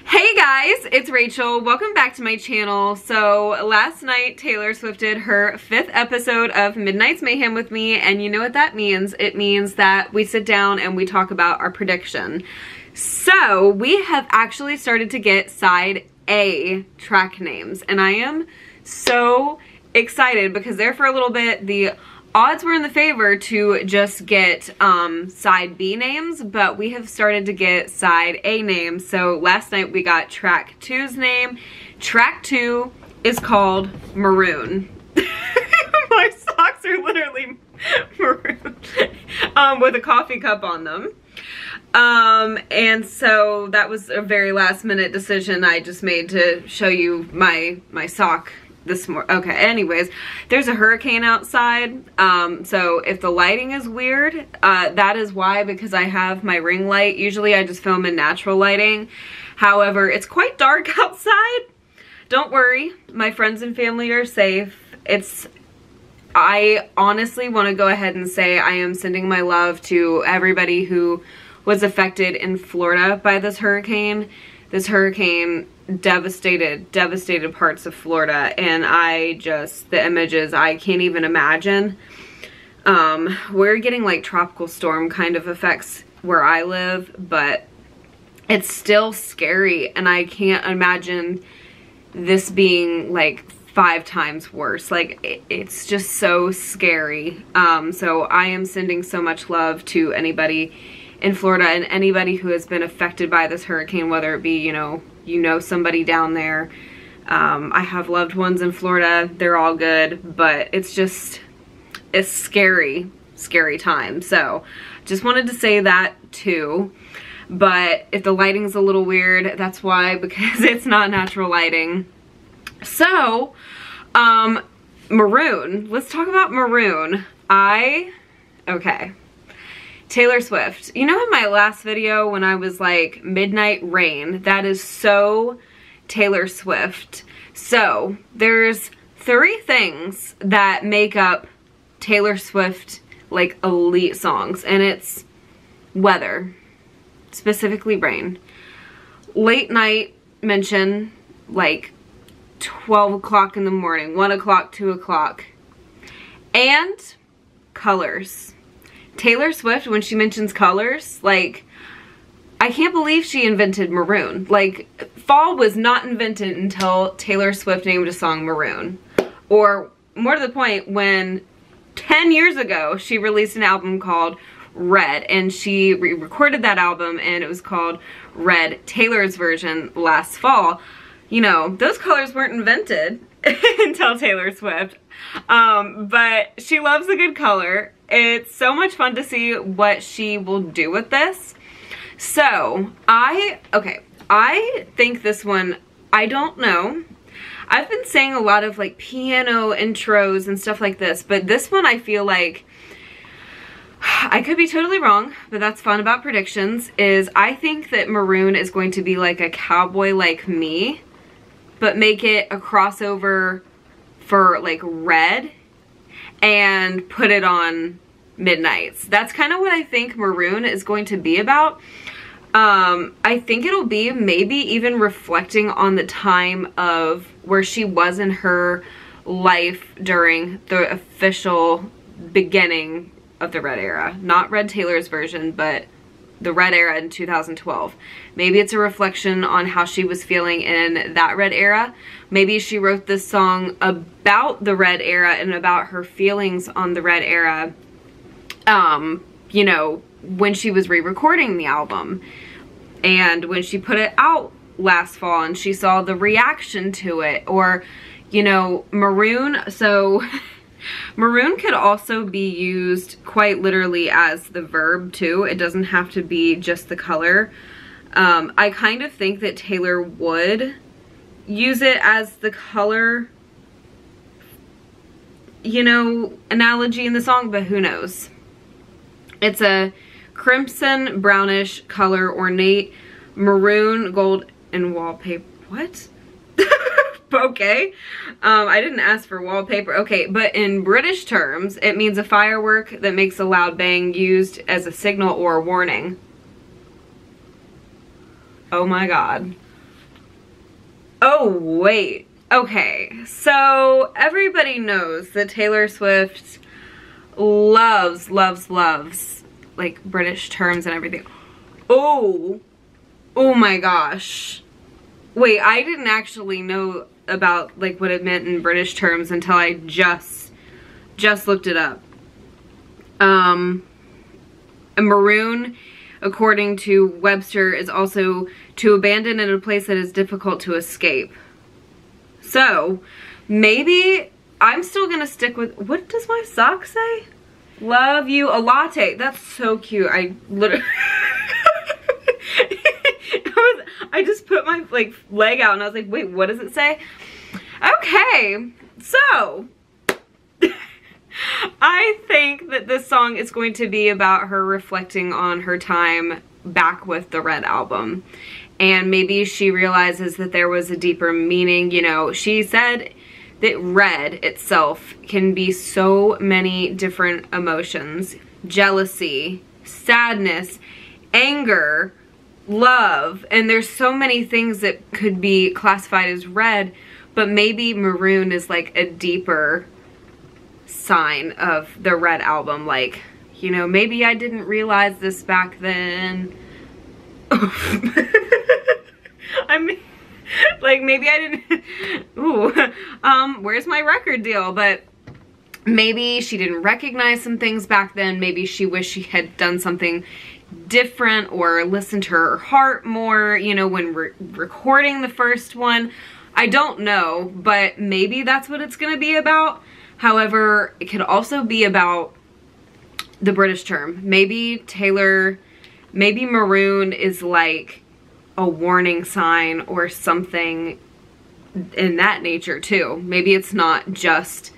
Hey guys, it's Rachel. Welcome back to my channel. So last night Taylor Swift did her 5th episode of Midnight's Mayhem with me, and you know what that means. It means that we sit down and we talk about our prediction. So we have actually started to get side A track names, and I am so excited because there for a little bit the odds were in the favor to just get side B names, but we have started to get side A names. So last night we got track 2's name. Track 2 is called Maroon. My socks are literally maroon with a coffee cup on them. And so that was a very last minute decision I just made to show you my sock this morning. Okay, anyways, there's a hurricane outside, so if the lighting is weird, that is why, because I have my ring light. Usually I just film in natural lighting. However, it's quite dark outside. Don't worry, my friends and family are safe. I honestly want to go ahead and say I am sending my love to everybody who was affected in Florida by this hurricane. This hurricane devastated parts of Florida, and the images, I can't even imagine. We're getting like tropical storm kind of effects where I live, but it's still scary, and I can't imagine this being like 5 times worse. Like, it's just so scary. So I am sending so much love to anybody in Florida and anybody who has been affected by this hurricane, whether it be, you know somebody down there. I have loved ones in Florida. They're all good, but it's scary time. So just wanted to say that too. But if the lighting's a little weird, that's why, because it's not natural lighting. So, Maroon. Let's talk about Maroon. Okay. Taylor Swift. You know in my last video when I was like Midnight Rain, that is so Taylor Swift. So there's 3 things that make up Taylor Swift like elite songs, and it's weather, specifically rain, late night mention, like 12 o'clock in the morning, 1 o'clock, 2 o'clock, and colors. Taylor Swift, when she mentions colors, like, I can't believe she invented maroon. Like, fall was not invented until Taylor Swift named a song Maroon. Or, more to the point, when 10 years ago, she released an album called Red, and she re-recorded that album, and it was called Red, Taylor's version, last fall. You know, those colors weren't invented until Taylor Swift. But she loves a good color. It's so much fun to see what she will do with this. So, I think this one, I don't know. I've been saying a lot of like piano intros and stuff like this, but this one I feel like, I could be totally wrong, but that's fun about predictions, is I think that Maroon is going to be like a Cowboy Like Me, but make it a crossover for like Red and put it on Midnights. That's kind of what I think Maroon is going to be about. I think it'll be maybe even reflecting on the time of where she was in her life during the official beginning of the Red era. Not Red Taylor's version, but the Red era in 2012. Maybe it's a reflection on how she was feeling in that Red era. Maybe she wrote this song about the Red era and about her feelings on the Red era, you know, when she was re-recording the album. And when she put it out last fall and she saw the reaction to it. Or, you know, Maroon. So Maroon could also be used quite literally as the verb too. It doesn't have to be just the color. I kind of think that Taylor would use it as the color, you know, analogy in the song, but who knows. It's a crimson brownish color, ornate maroon, gold, and wallpaper. What? Okay. I didn't ask for wallpaper. Okay, but in British terms, it means a firework that makes a loud bang used as a signal or a warning. Oh my god. Oh, wait. Okay, so everybody knows that Taylor Swift loves like British terms and everything. Oh my gosh. Wait, I didn't actually know about like what it meant in British terms until I just looked it up. A maroon, according to Webster, is also to abandon in a place that is difficult to escape. So maybe I'm still gonna stick with, what does my sock say? Love you, a latte. That's so cute. I literally I just put my like leg out and I was like, wait, what does it say? Okay, so I think that this song is going to be about her reflecting on her time back with the Red album. And maybe she realizes that there was a deeper meaning. You know, she said that red itself can be so many different emotions. Jealousy, sadness, anger, love. And there's so many things that could be classified as red. But maybe maroon is like a deeper sign of the Red album. Like, you know, maybe I didn't realize this back then. I mean, like, maybe I didn't, ooh, where's my record deal? But maybe she didn't recognize some things back then. Maybe she wished she had done something different or listened to her heart more, you know, when recording the first one. I don't know, but maybe that's what it's gonna be about. However, it could also be about the British term. Maybe maybe maroon is like a warning sign or something in that nature too. Maybe it's not just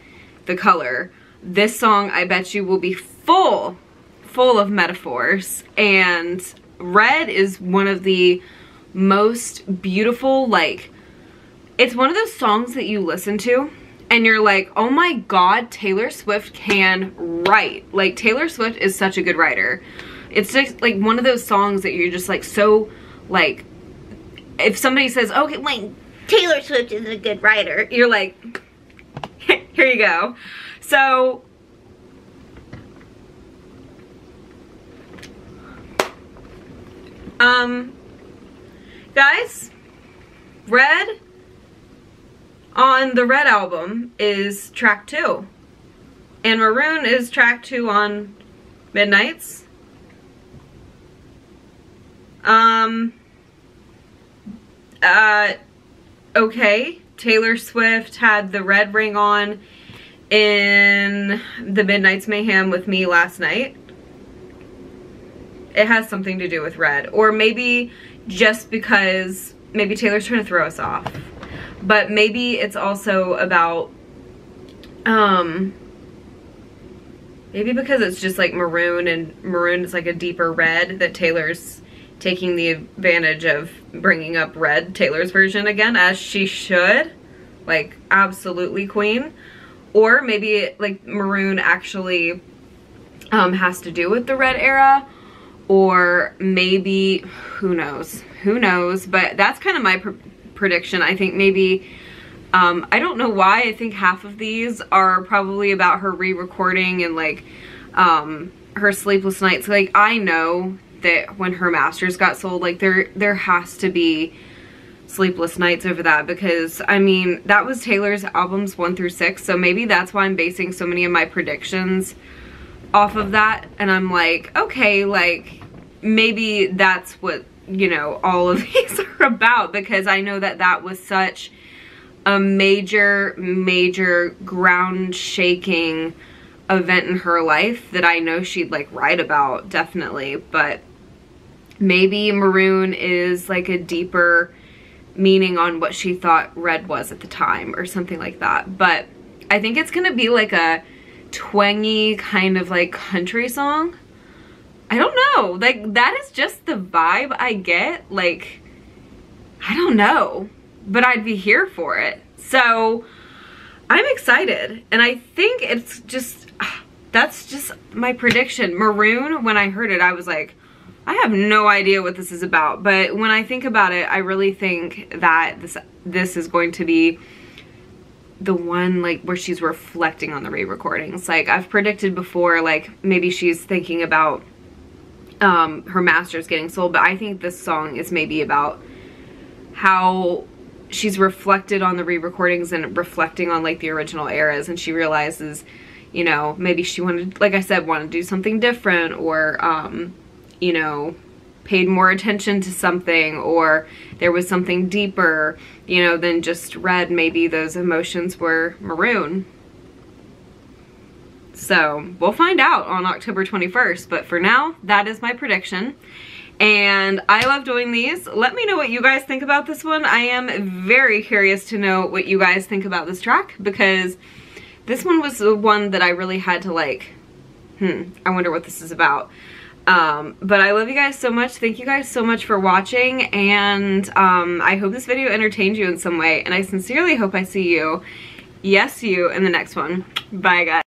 the color. This song, I bet you, will be full of metaphors, and red is one of the most beautiful, like, it's one of those songs that you listen to and you're like, oh my God, Taylor Swift can write. Like, Taylor Swift is such a good writer. It's just like one of those songs that you're just like, so like, if somebody says, okay, wait, Taylor Swift is a good writer, you're like, here you go. So, guys, red on the Red album is track 2. And maroon is track 2 on Midnights. Okay, Taylor Swift had the red ring on in the Midnight's Mayhem with me last night. It has something to do with red. Or maybe just because, maybe Taylor's trying to throw us off. But maybe it's also about, maybe because it's just like maroon, and maroon is like a deeper red, that Taylor's taking the advantage of bringing up red, Taylor's version again, as she should. Like, absolutely queen. Or maybe like maroon actually has to do with the red era. Or maybe, who knows, but that's kind of my prediction. I think maybe, I don't know why, I think half of these are probably about her re-recording and like her sleepless nights. Like, I know that when her masters got sold, like there has to be sleepless nights over that, because I mean, that was Taylor's albums 1 through 6, so maybe that's why I'm basing so many of my predictions off of that. And I'm like, okay, like maybe that's what, you know, all of these are about, because I know that that was such a major ground shaking event in her life that I know she'd like write about, definitely. But maybe maroon is like a deeper meaning on what she thought red was at the time, or something like that. But I think it's gonna be like a twangy kind of like country song. I don't know, like that is just the vibe I get. Like, I don't know, but I'd be here for it. So I'm excited, and I think it's just, that's just my prediction. Maroon, when I heard it, I was like, I have no idea what this is about, but when I think about it, I really think that this is going to be the one like where she's reflecting on the re-recordings. Like I've predicted before, like maybe she's thinking about her masters getting sold, but I think this song is maybe about how she's reflected on the re-recordings and reflecting on like the original eras, and she realizes, you know, maybe she wanted, like I said, wanted to do something different, or you know, paid more attention to something, or there was something deeper, you know, than just red. Maybe those emotions were maroon. So we'll find out on October 21st, but for now, that is my prediction. And I love doing these. Let me know what you guys think about this one. I am very curious to know what you guys think about this track, because this one was the one that I really had to like, I wonder what this is about. But I love you guys so much. Thank you guys so much for watching, and I hope this video entertained you in some way, and I sincerely hope I see you, yes you, in the next one. Bye guys.